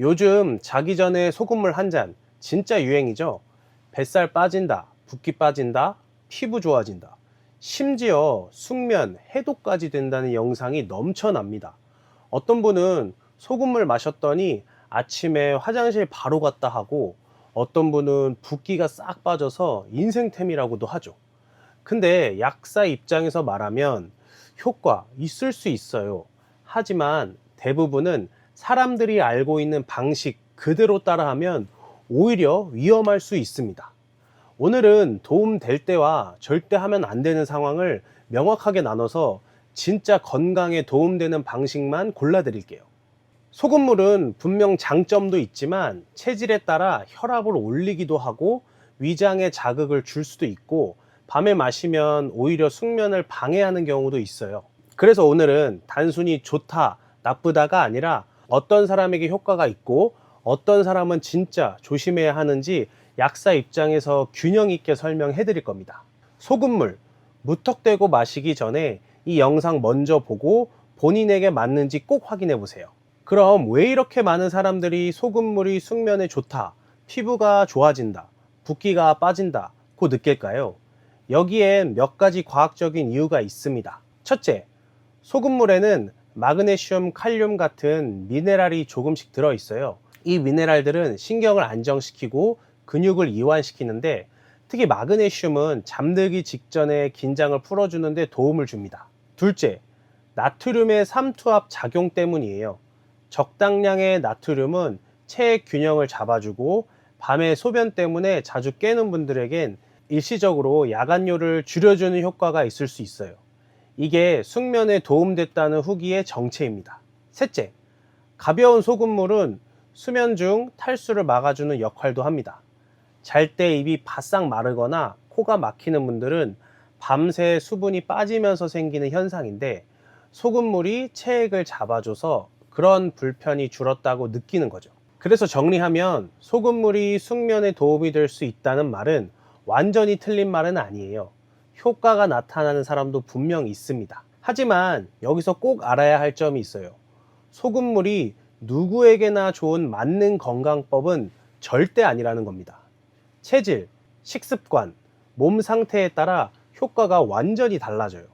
요즘 자기 전에 소금물 한 잔 진짜 유행이죠. 뱃살 빠진다, 붓기 빠진다, 피부 좋아진다. 심지어 숙면, 해독까지 된다는 영상이 넘쳐납니다. 어떤 분은 소금물 마셨더니 아침에 화장실 바로 갔다 하고 어떤 분은 붓기가 싹 빠져서 인생템이라고도 하죠. 근데 약사 입장에서 말하면 효과 있을 수 있어요. 하지만 대부분은 사람들이 알고 있는 방식 그대로 따라하면 오히려 위험할 수 있습니다. 오늘은 도움 될 때와 절대 하면 안 되는 상황을 명확하게 나눠서 진짜 건강에 도움되는 방식만 골라드릴게요. 소금물은 분명 장점도 있지만 체질에 따라 혈압을 올리기도 하고 위장에 자극을 줄 수도 있고 밤에 마시면 오히려 숙면을 방해하는 경우도 있어요. 그래서 오늘은 단순히 좋다, 나쁘다가 아니라 어떤 사람에게 효과가 있고 어떤 사람은 진짜 조심해야 하는지 약사 입장에서 균형 있게 설명해 드릴 겁니다. 소금물, 무턱대고 마시기 전에 이 영상 먼저 보고 본인에게 맞는지 꼭 확인해 보세요. 그럼 왜 이렇게 많은 사람들이 소금물이 숙면에 좋다, 피부가 좋아진다, 붓기가 빠진다 고 느낄까요? 여기엔 몇 가지 과학적인 이유가 있습니다. 첫째, 소금물에는 마그네슘, 칼륨 같은 미네랄이 조금씩 들어있어요. 이 미네랄들은 신경을 안정시키고 근육을 이완시키는데 특히 마그네슘은 잠들기 직전에 긴장을 풀어주는 데 도움을 줍니다. 둘째, 나트륨의 삼투압 작용 때문이에요. 적당량의 나트륨은 체액 균형을 잡아주고 밤에 소변 때문에 자주 깨는 분들에겐 일시적으로 야간뇨를 줄여주는 효과가 있을 수 있어요. 이게 숙면에 도움됐다는 후기의 정체입니다. 셋째, 가벼운 소금물은 수면 중 탈수를 막아주는 역할도 합니다. 잘 때 입이 바싹 마르거나 코가 막히는 분들은 밤새 수분이 빠지면서 생기는 현상인데 소금물이 체액을 잡아줘서 그런 불편이 줄었다고 느끼는 거죠. 그래서 정리하면 소금물이 숙면에 도움이 될 수 있다는 말은 완전히 틀린 말은 아니에요. 효과가 나타나는 사람도 분명 있습니다. 하지만 여기서 꼭 알아야 할 점이 있어요. 소금물이 누구에게나 좋은 맞는 건강법은 절대 아니라는 겁니다. 체질, 식습관, 몸 상태에 따라 효과가 완전히 달라져요.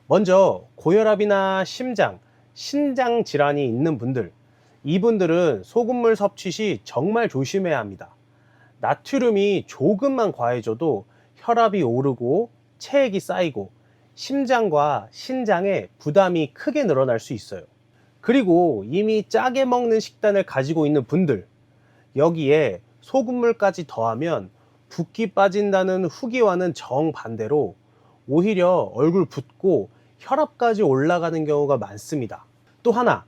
먼저 고혈압이나 심장, 신장 질환이 있는 분들, 이분들은 소금물 섭취 시 정말 조심해야 합니다. 나트륨이 조금만 과해져도 혈압이 오르고 체액이 쌓이고 심장과 신장에 부담이 크게 늘어날 수 있어요. 그리고 이미 짜게 먹는 식단을 가지고 있는 분들, 여기에 소금물까지 더하면 붓기 빠진다는 후기와는 정반대로 오히려 얼굴 붓고 혈압까지 올라가는 경우가 많습니다. 또 하나,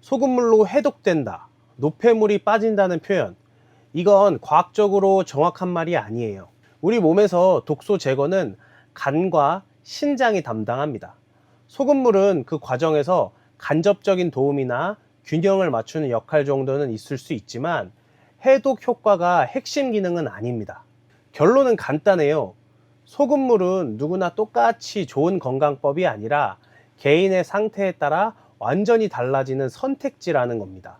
소금물로 해독된다, 노폐물이 빠진다는 표현, 이건 과학적으로 정확한 말이 아니에요. 우리 몸에서 독소 제거는 간과 신장이 담당합니다. 소금물은 그 과정에서 간접적인 도움이나 균형을 맞추는 역할 정도는 있을 수 있지만 해독 효과가 핵심 기능은 아닙니다. 결론은 간단해요. 소금물은 누구나 똑같이 좋은 건강법이 아니라 개인의 상태에 따라 완전히 달라지는 선택지라는 겁니다.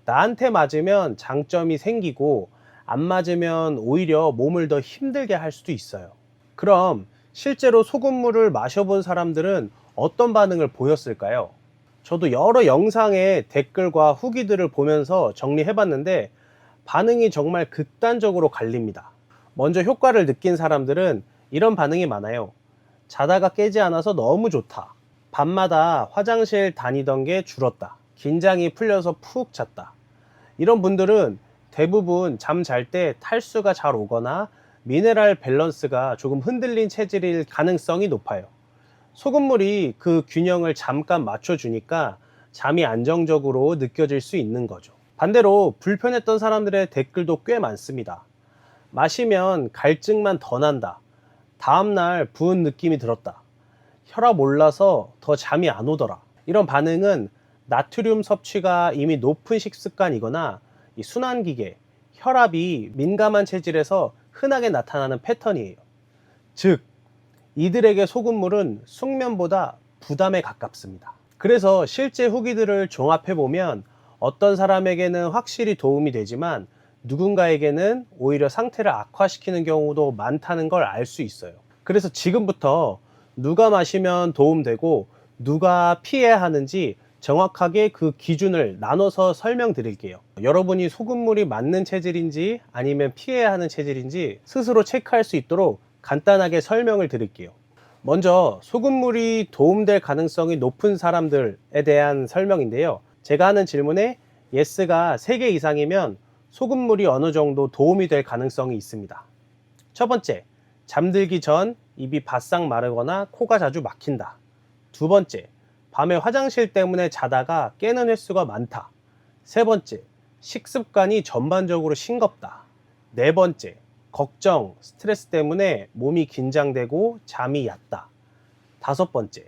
나한테 맞으면 장점이 생기고 안 맞으면 오히려 몸을 더 힘들게 할 수도 있어요. 그럼 실제로 소금물을 마셔본 사람들은 어떤 반응을 보였을까요? 저도 여러 영상의 댓글과 후기들을 보면서 정리해봤는데 반응이 정말 극단적으로 갈립니다. 먼저 효과를 느낀 사람들은 이런 반응이 많아요. 자다가 깨지 않아서 너무 좋다. 밤마다 화장실 다니던 게 줄었다. 긴장이 풀려서 푹 잤다. 이런 분들은 대부분 잠 잘 때 탈수가 잘 오거나 미네랄 밸런스가 조금 흔들린 체질일 가능성이 높아요. 소금물이 그 균형을 잠깐 맞춰주니까 잠이 안정적으로 느껴질 수 있는 거죠. 반대로 불편했던 사람들의 댓글도 꽤 많습니다. 마시면 갈증만 더 난다. 다음날 부은 느낌이 들었다. 혈압 올라서 더 잠이 안 오더라. 이런 반응은 나트륨 섭취가 이미 높은 식습관이거나 이 순환기계, 혈압이 민감한 체질에서 흔하게 나타나는 패턴이에요. 즉, 이들에게 소금물은 숙면보다 부담에 가깝습니다. 그래서 실제 후기들을 종합해보면 어떤 사람에게는 확실히 도움이 되지만 누군가에게는 오히려 상태를 악화시키는 경우도 많다는 걸 알 수 있어요. 그래서 지금부터 누가 마시면 도움되고 누가 피해야 하는지 정확하게 그 기준을 나눠서 설명드릴게요. 여러분이 소금물이 맞는 체질인지 아니면 피해야 하는 체질인지 스스로 체크할 수 있도록 간단하게 설명을 드릴게요. 먼저 소금물이 도움될 가능성이 높은 사람들에 대한 설명인데요. 제가 하는 질문에 예스가 3개 이상이면 소금물이 어느 정도 도움이 될 가능성이 있습니다. 첫 번째, 잠들기 전 입이 바싹 마르거나 코가 자주 막힌다. 두 번째, 밤에 화장실 때문에 자다가 깨는 횟수가 많다. 세 번째, 식습관이 전반적으로 싱겁다. 네 번째, 걱정, 스트레스 때문에 몸이 긴장되고 잠이 얕다. 다섯 번째,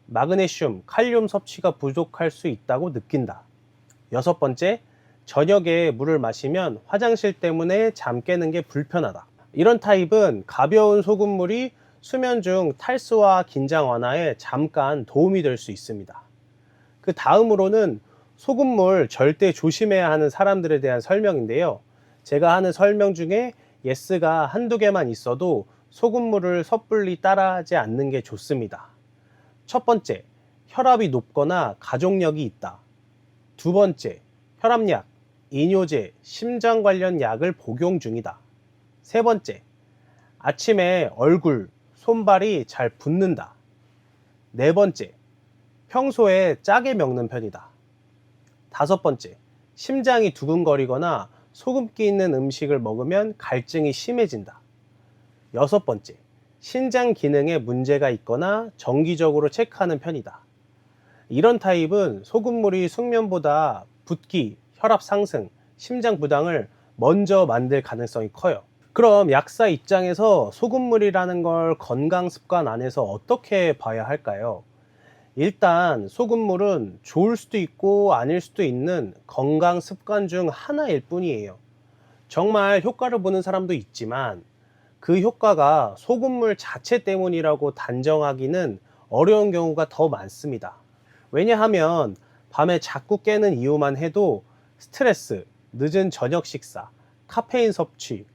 마그네슘, 칼륨 섭취가 부족할 수 있다고 느낀다. 여섯 번째, 저녁에 물을 마시면 화장실 때문에 잠 깨는 게 불편하다. 이런 타입은 가벼운 소금물이 수면 중 탈수와 긴장 완화에 잠깐 도움이 될 수 있습니다. 그 다음으로는 소금물 절대 조심해야 하는 사람들에 대한 설명인데요. 제가 하는 설명 중에 예스가 한두 개만 있어도 소금물을 섣불리 따라하지 않는 게 좋습니다. 첫 번째, 혈압이 높거나 가족력이 있다. 두 번째, 혈압약, 이뇨제, 심장 관련 약을 복용 중이다. 세 번째, 아침에 얼굴, 손발이 잘 붓는다. 네 번째, 평소에 짜게 먹는 편이다. 다섯 번째, 심장이 두근거리거나 소금기 있는 음식을 먹으면 갈증이 심해진다. 여섯 번째, 신장 기능에 문제가 있거나 정기적으로 체크하는 편이다. 이런 타입은 소금물이 숙면보다 붓기, 혈압 상승, 심장 부담을 먼저 만들 가능성이 커요. 그럼 약사 입장에서 소금물이라는 걸 건강 습관 안에서 어떻게 봐야 할까요? 일단 소금물은 좋을 수도 있고 아닐 수도 있는 건강 습관 중 하나일 뿐이에요. 정말 효과를 보는 사람도 있지만 그 효과가 소금물 자체 때문이라고 단정하기는 어려운 경우가 더 많습니다. 왜냐하면 밤에 자꾸 깨는 이유만 해도 스트레스, 늦은 저녁 식사, 카페인 섭취,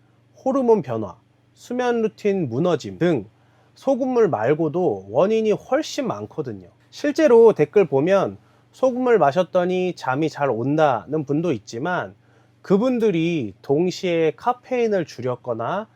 호르몬 변화, 수면 루틴 무너짐 등 소금물 말고도 원인이 훨씬 많거든요. 실제로 댓글 보면 소금물 마셨더니 잠이 잘 온다는 분도 있지만 그분들이 동시에 카페인을 줄였거나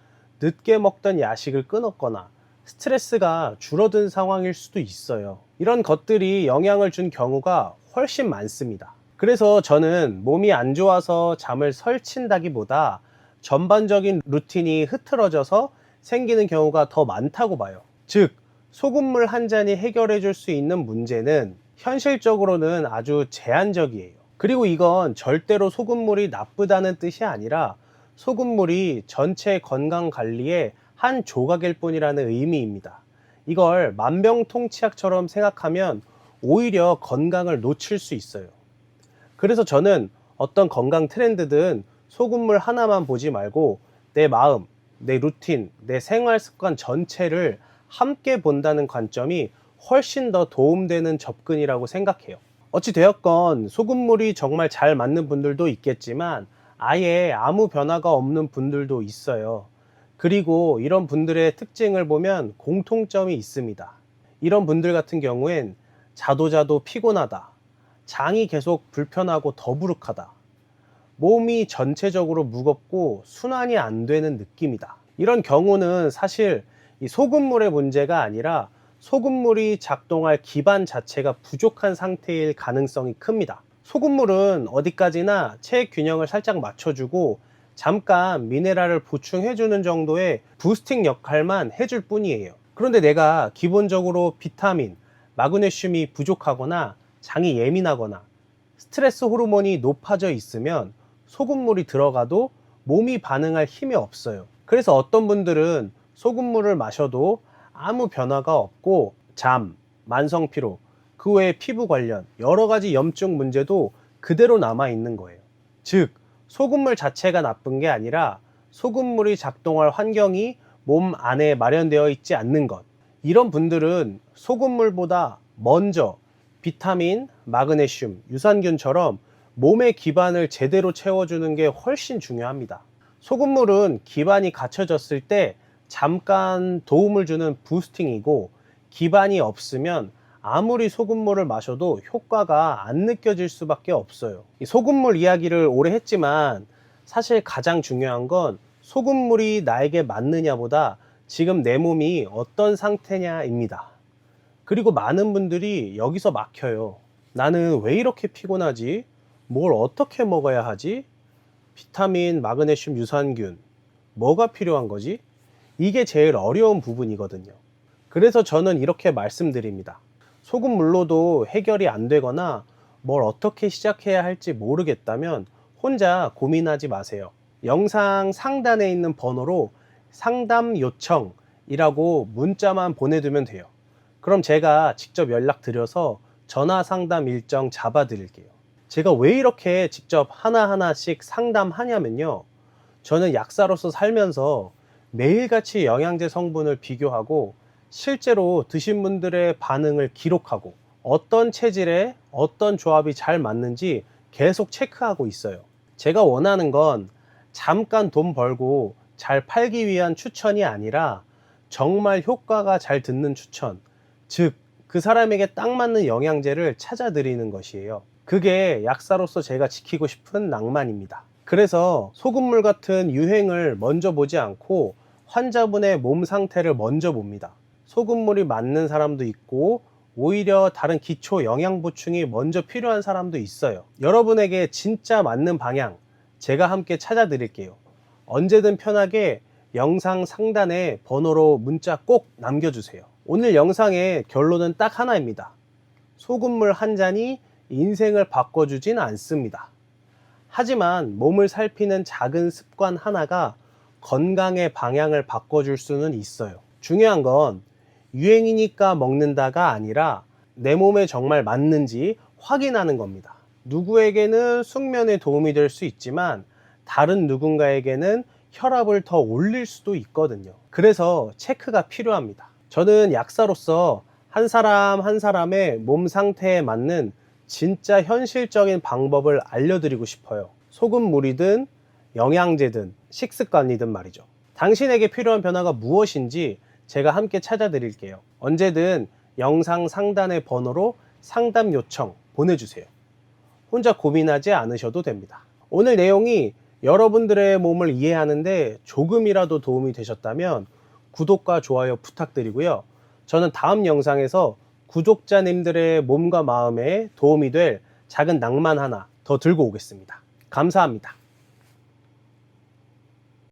늦게 먹던 야식을 끊었거나 스트레스가 줄어든 상황일 수도 있어요. 이런 것들이 영향을 준 경우가 훨씬 많습니다. 그래서 저는 몸이 안 좋아서 잠을 설친다기보다 전반적인 루틴이 흐트러져서 생기는 경우가 더 많다고 봐요. 즉, 소금물 한 잔이 해결해 줄 수 있는 문제는 현실적으로는 아주 제한적이에요. 그리고 이건 절대로 소금물이 나쁘다는 뜻이 아니라 소금물이 전체 건강 관리의 한 조각일 뿐이라는 의미입니다. 이걸 만병통치약처럼 생각하면 오히려 건강을 놓칠 수 있어요. 그래서 저는 어떤 건강 트렌드든 소금물 하나만 보지 말고 내 마음, 내 루틴, 내 생활 습관 전체를 함께 본다는 관점이 훨씬 더 도움되는 접근이라고 생각해요. 어찌되었건 소금물이 정말 잘 맞는 분들도 있겠지만 아예 아무 변화가 없는 분들도 있어요. 그리고 이런 분들의 특징을 보면 공통점이 있습니다. 이런 분들 같은 경우엔 자도 피곤하다, 장이 계속 불편하고 더부룩하다, 몸이 전체적으로 무겁고 순환이 안 되는 느낌이다. 이런 경우는 사실 이 소금물의 문제가 아니라 소금물이 작동할 기반 자체가 부족한 상태일 가능성이 큽니다. 소금물은 어디까지나 체액 균형을 살짝 맞춰주고 잠깐 미네랄을 보충해주는 정도의 부스팅 역할만 해줄 뿐이에요. 그런데 내가 기본적으로 비타민, 마그네슘이 부족하거나 장이 예민하거나 스트레스 호르몬이 높아져 있으면 소금물이 들어가도 몸이 반응할 힘이 없어요. 그래서 어떤 분들은 소금물을 마셔도 아무 변화가 없고 잠, 만성피로, 그 외에 피부 관련 여러 가지 염증 문제도 그대로 남아 있는 거예요. 즉, 소금물 자체가 나쁜 게 아니라 소금물이 작동할 환경이 몸 안에 마련되어 있지 않는 것. 이런 분들은 소금물보다 먼저 비타민, 마그네슘, 유산균처럼 몸의 기반을 제대로 채워주는 게 훨씬 중요합니다. 소금물은 기반이 갖춰졌을 때 잠깐 도움을 주는 부스팅이고, 기반이 없으면 아무리 소금물을 마셔도 효과가 안 느껴질 수밖에 없어요. 이 소금물 이야기를 오래 했지만 사실 가장 중요한 건 소금물이 나에게 맞느냐보다 지금 내 몸이 어떤 상태냐입니다. 그리고 많은 분들이 여기서 막혀요. 나는 왜 이렇게 피곤하지? 뭘 어떻게 먹어야 하지? 비타민, 마그네슘, 유산균, 뭐가 필요한 거지? 이게 제일 어려운 부분이거든요. 그래서 저는 이렇게 말씀드립니다. 소금물로도 해결이 안 되거나 뭘 어떻게 시작해야 할지 모르겠다면 혼자 고민하지 마세요. 영상 상단에 있는 번호로 상담 요청이라고 문자만 보내두면 돼요. 그럼 제가 직접 연락드려서 전화 상담 일정 잡아 드릴게요. 제가 왜 이렇게 직접 하나하나씩 상담하냐면요, 저는 약사로서 살면서 매일같이 영양제 성분을 비교하고 실제로 드신 분들의 반응을 기록하고 어떤 체질에 어떤 조합이 잘 맞는지 계속 체크하고 있어요. 제가 원하는 건 잠깐 돈 벌고 잘 팔기 위한 추천이 아니라 정말 효과가 잘 듣는 추천, 즉 그 사람에게 딱 맞는 영양제를 찾아드리는 것이에요. 그게 약사로서 제가 지키고 싶은 낭만입니다. 그래서 소금물 같은 유행을 먼저 보지 않고 환자분의 몸 상태를 먼저 봅니다. 소금물이 맞는 사람도 있고 오히려 다른 기초 영양 보충이 먼저 필요한 사람도 있어요. 여러분에게 진짜 맞는 방향 제가 함께 찾아드릴게요. 언제든 편하게 영상 상단에 번호로 문자 꼭 남겨주세요. 오늘 영상의 결론은 딱 하나입니다. 소금물 한 잔이 인생을 바꿔주진 않습니다. 하지만 몸을 살피는 작은 습관 하나가 건강의 방향을 바꿔줄 수는 있어요. 중요한 건 유행이니까 먹는다가 아니라 내 몸에 정말 맞는지 확인하는 겁니다. 누구에게는 숙면에 도움이 될 수 있지만 다른 누군가에게는 혈압을 더 올릴 수도 있거든요. 그래서 체크가 필요합니다. 저는 약사로서 한 사람 한 사람의 몸 상태에 맞는 진짜 현실적인 방법을 알려드리고 싶어요. 소금물이든 영양제든 식습관이든 말이죠. 당신에게 필요한 변화가 무엇인지 제가 함께 찾아드릴게요. 언제든 영상 상단의 번호로 상담 요청 보내주세요. 혼자 고민하지 않으셔도 됩니다. 오늘 내용이 여러분들의 몸을 이해하는데 조금이라도 도움이 되셨다면 구독과 좋아요 부탁드리고요. 저는 다음 영상에서 구독자님들의 몸과 마음에 도움이 될 작은 낭만 하나 더 들고 오겠습니다. 감사합니다.